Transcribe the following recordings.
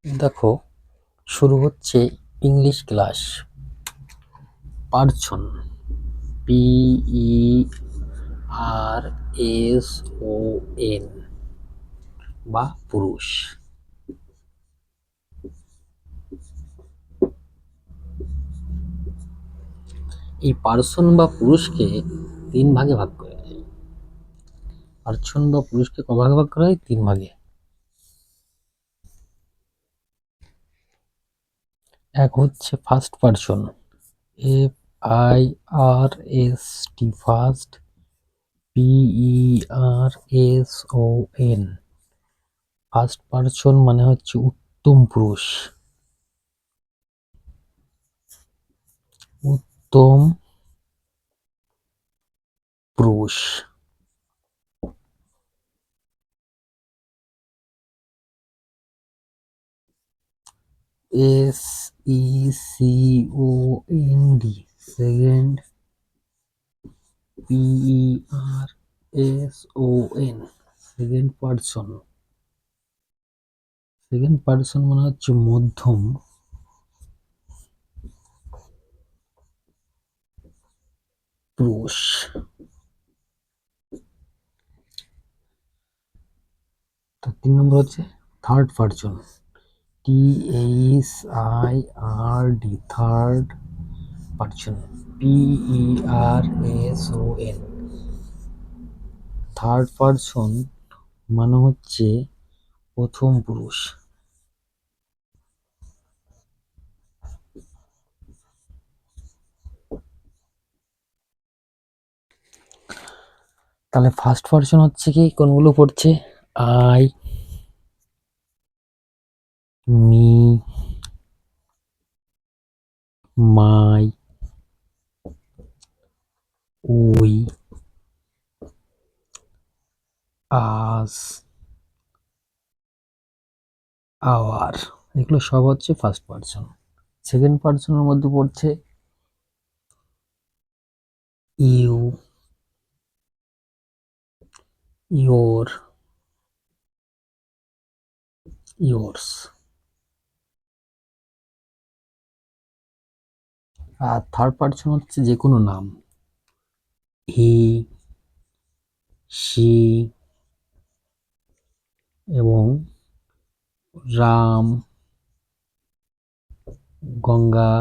দেখো, শুরু হচ্ছে ইংলিশ ক্লাস। পার্সন, PERSON, বা পুরুষ। এই পার্সন বা পুরুষকে তিন ভাগে ভাগ করা যায়। পার্সন বা পুরুষকে ভাগে ভাগ করা হয়? তিন ভাগে। এক হচ্ছে first person, FIRST, first, PERSON। First person মানে হচ্ছে উত্তম পুরুষ। উত্তম পুরুষ। SECOND, second, PERSON, second person. Second person মানে হচ্ছে মধ্যম পুরুষ। তার তিন নম্বর হচ্ছে third person, THIRD, third person, PERSON। Third person মানে হচ্ছে প্রথম পুরুষ। তাহলে ফার্স্ট পার্সন হচ্ছে কি, কোনগুলো পড়ছে? I, me, my, we, us, our. এগুলো সব হচ্ছে ফার্স্ট পার্সন। সেকেন্ড পার্সনের মধ্যে পড়ছে ইউ, ইয়োর, ইয়োর্স। আর থার্ড পার্সন হচ্ছে যে কোনো নাম, হি, শি, এবং রাম, গঙ্গা,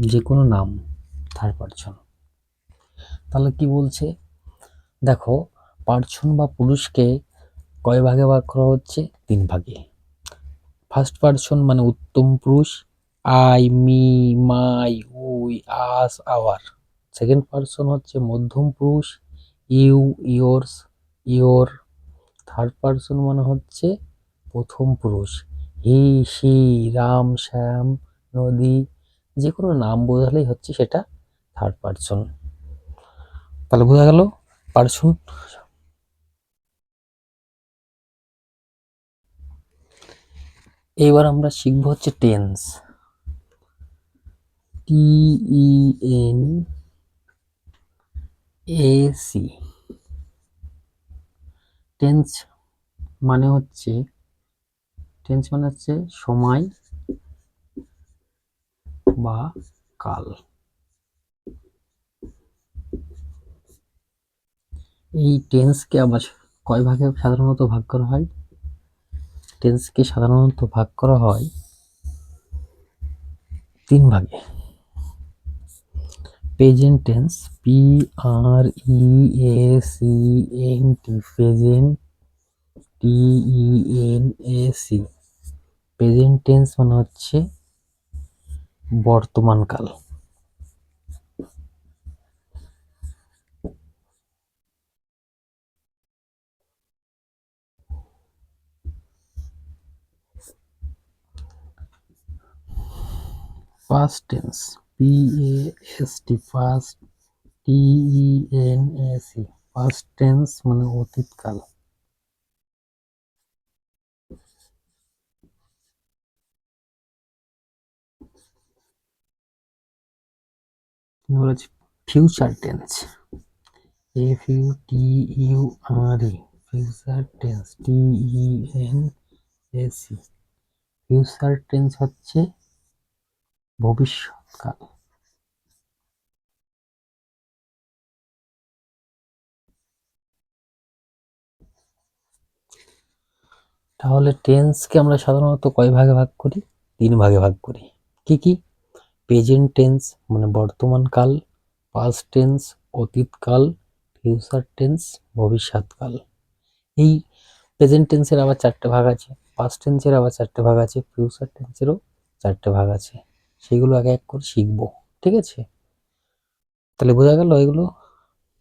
যে কোনো নাম থার্ড পার্সন। তাহলে কি বলছে দেখো, পার্সন বা পুরুষকে কয় ভাগে ভাগ করা হচ্ছে? তিন ভাগে। ফার্স্ট পার্সন মানে উত্তম পুরুষ, I, me, my, we, us, our. Second person হচ্ছে মধ্যম পুরুষ, you, yours, your. Third person মানে হচ্ছে প্রথম পুরুষ, হি, শি, রাম, শ্যাম, নদী। যে কোনো নাম বোঝালেই হচ্ছে সেটা থার্ড পার্সন। তাহলে বোঝা গেল পার্সন। এইবার আমরা শিখবো হচ্ছে টেন্স, TENSE। টেন্স মানে হচ্ছে সময় বা কাল। এই টেন্সকে আবার কয় ভাগে সাধারণত ভাগ করা হয়? টেন্সকে সাধারণত ভাগ করা হয় তিন ভাগে। Present tense, PRESENT, present, TENSE। Present tense মানে হচ্ছে বর্তমান কাল। Past tense, PAST, first, TENSE। Past tense মানে অতীতকাল। এবার হচ্ছে future tense, FUTURE, future tense, TENSE। AC. Future tense হচ্ছে ভবিষ্যৎকাল। তাহলে টেন্সকে আমরা সাধারণত কয় ভাগে ভাগ করি? 3 ভাগে ভাগ করি। কি কি? প্রেজেন্ট টেন্স মানে বর্তমান কাল, পাস্ট টেন্স অতীতকাল, ফিউচার টেন্স ভবিষ্যৎকাল। এই প্রেজেন্ট টেন্সের আবার 4টে ভাগ আছে, পাস্ট টেন্সের আবার 4টে ভাগ আছে, ফিউচার টেন্সেরও 4টে ভাগ আছে। সেগুলো এক এক করে শিখবো, ঠিক আছে? তাহলে বোঝা গেল? এগুলো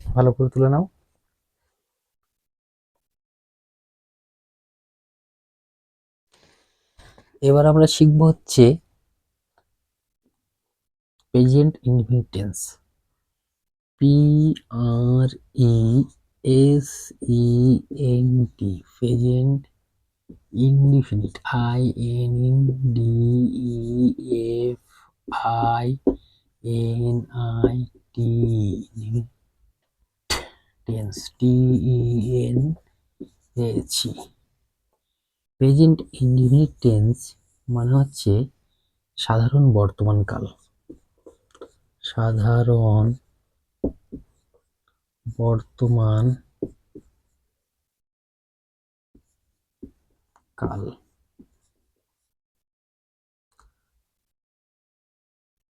ভালো করে তুলে নাও। এবার আমরা শিখব হচ্ছে present indefinite tense. PRESENT, present indefinite, INDEFINIT tense, TENS। Present indefinite tense মানে হচ্ছে সাধারণ বর্তমান কাল। সাধারণ বর্তমান কাল।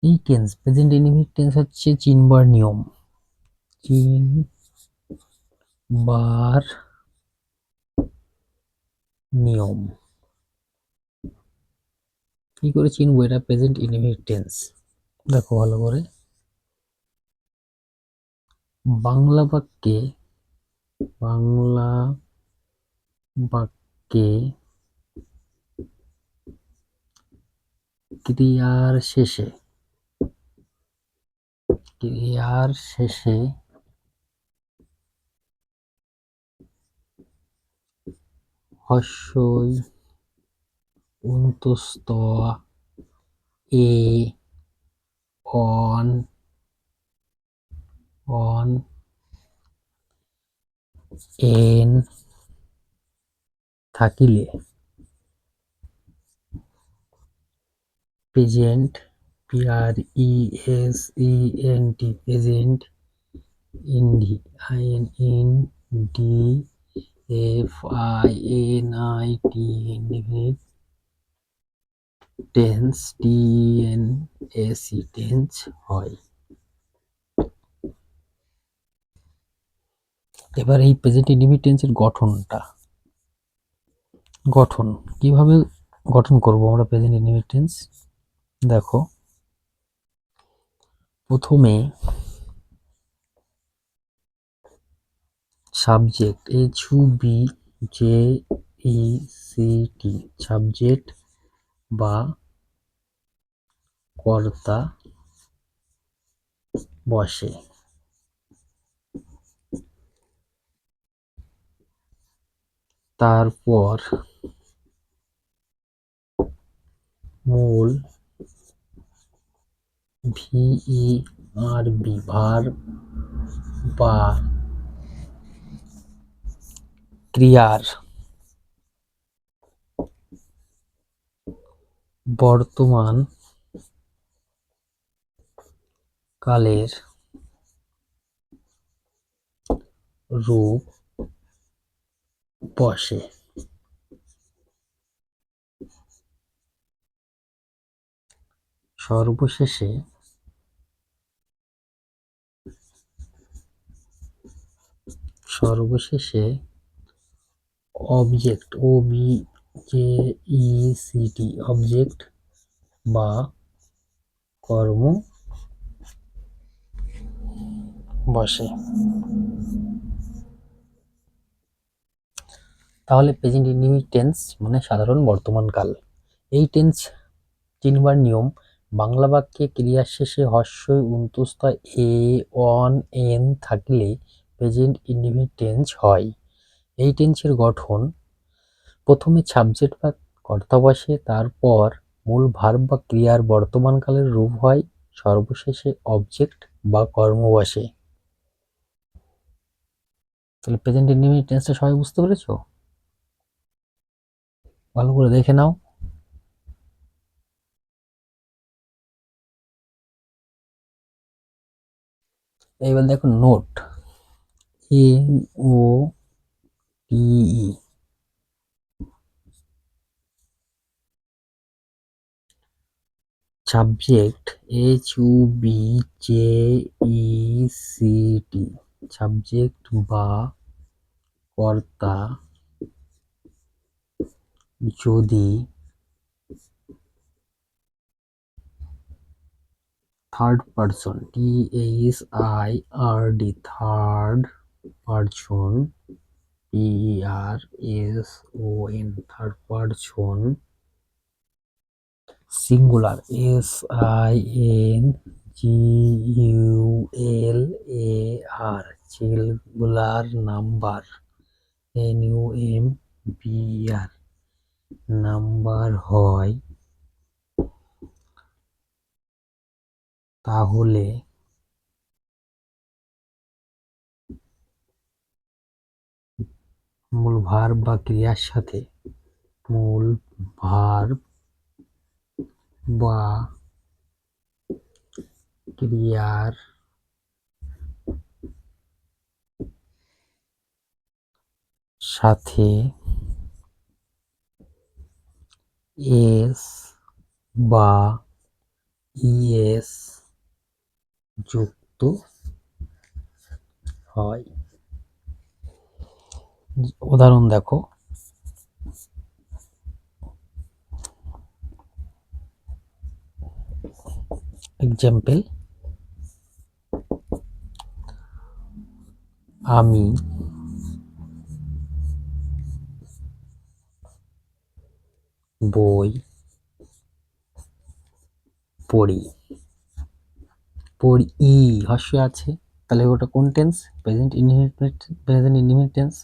এই টেন্স প্রেজেন্ট ইনডিফিনিট টেন্স হচ্ছে চিনবার নিয়ম। চিনবার নিয়ম। কি করে চিনবো এটা প্রেজেন্ট ইনডিফিনিট টেন্স? দেখো ভালো করে। বাংলা বাক্যে ক্রিয়ার শেষে হস্যই অন্তস্থ এ অন এন থাকিলে present, PRESENT, present INDEFINIT indefinite tense, TNS tense হয়। এবার এই প্রেজেন্ট ইনডিফিনিট টেন্সের গঠন কিভাবে গঠন করব আমরা প্রেজেন্ট ইনডিফিনিট টেন্স? দেখো, প্রথমে সাবজেক্ট, SUBJECT, সাবজেক্ট বা কর্তা বসে। তারপর মূল VERB, ভার্ব বা ক্রিয়ার বর্তমান কালের রূপ বসে। সর্বশেষে অবজেক্ট, OBJECT, অবজেক্ট বা কর্ম বসে। তাহলে প্রেজেন্ট ইনডিফিনিট টেন্স মানে সাধারণ বর্তমান কাল। এই টেন্স চিনবার নিয়ম: বাংলা বাক্যে ক্রিয়ার শেষে হস্যই অন্তস্থ এ অন এন থাকলে প্রেজেন্ট ইনডিফিনিট টেন্স হয়। এই টেন্সের গঠন: প্রথমে সাবজেক্ট বা কর্তা বসে, তারপর মূল ভার্ব বা ক্রিয়ার বর্তমান কালের রূপ হয়, সর্বশেষে অবজেক্ট বা কর্ম বসে। তাহলে প্রেজেন্ট ইনডিফিনিট টেন্সটা সবাই বুঝতে পেরেছো? ভালো করে দেখে নাও। এবার দেখো note, NOTE, subject, SUBJECT, subject বা কর্তা যদি third person, THIRD, third person, PERSON, third person, singular, SINGULAR, singular number, NUMBR, number হয়, তাহলে মূল ভার্ব বা ক্রিয়ার সাথে, মূল ভার্ব বা ক্রিয়ার সাথে এস বা ইএস যুক্ত হয়। উদাহরণ দেখো, এক্সাম্পল, আমি বই পড়ি, পড়ি হর্ষ আছে, তাহলে ওটা কোন tense? Present indefinite, present indefinite tense.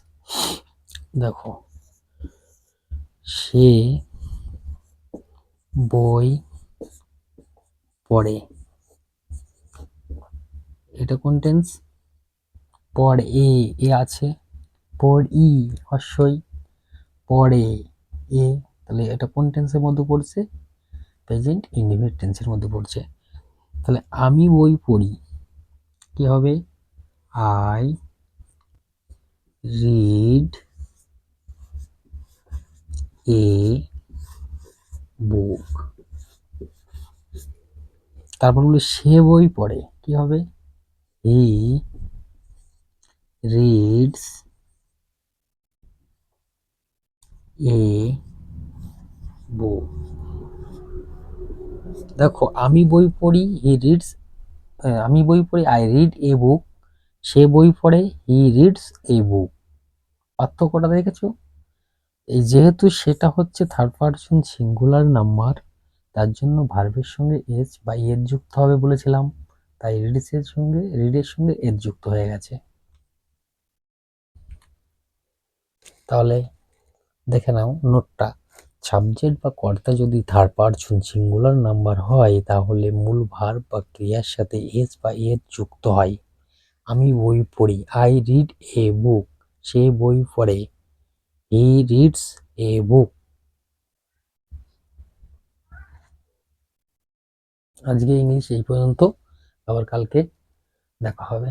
দেখো, সে বই পড়ে, এটা কোন টেন্স? পড়ে, এ আছে, পড়ি হর্ষই, পড়ে এ, তাহলে এটা কোন টেন্সের মধ্যে পড়ছে? প্রেজেন্ট ইনডিফিনিট টেন্সের মধ্যে পড়ছে। তাহলে আমি বই পড়ি, কি হবে? আই রিড এ বুক। তারপর বলি সে বই পড়ে, কি হবে? হি রিডস এ বুক। দেখো, আমি বই পড়ি, হি রিডস, আমি বই পড়ি, আই রিড এ বুক, সে বই পড়ে, হি রিডস এ বুক। পার্থক্যটা দেখেছো? এই যেহেতু সেটা হচ্ছে থার্ড পারসন সিঙ্গুলার নাম্বার, তার জন্য ভার্বের সঙ্গে এস বা এর যুক্ত হবে বলেছিলাম, তাই রিডের সঙ্গে এর যুক্ত হয়ে গেছে। তাহলে দেখে নাও নোটটা, সাবজেক্ট বা কর্তা যদি থার্ড পারসন সিঙ্গুলার নাম্বার হয়, তাহলে মূল ভার্ব বা ক্রিয়ার সাথে এস বা এর যুক্ত হয়। আমি বই পড়ি, আই রিড এ বুক, সে বই পড়ে, হি রিডস এ বুক। আজকে ইংলিশ এই পর্যন্ত, আবার কালকে দেখা হবে।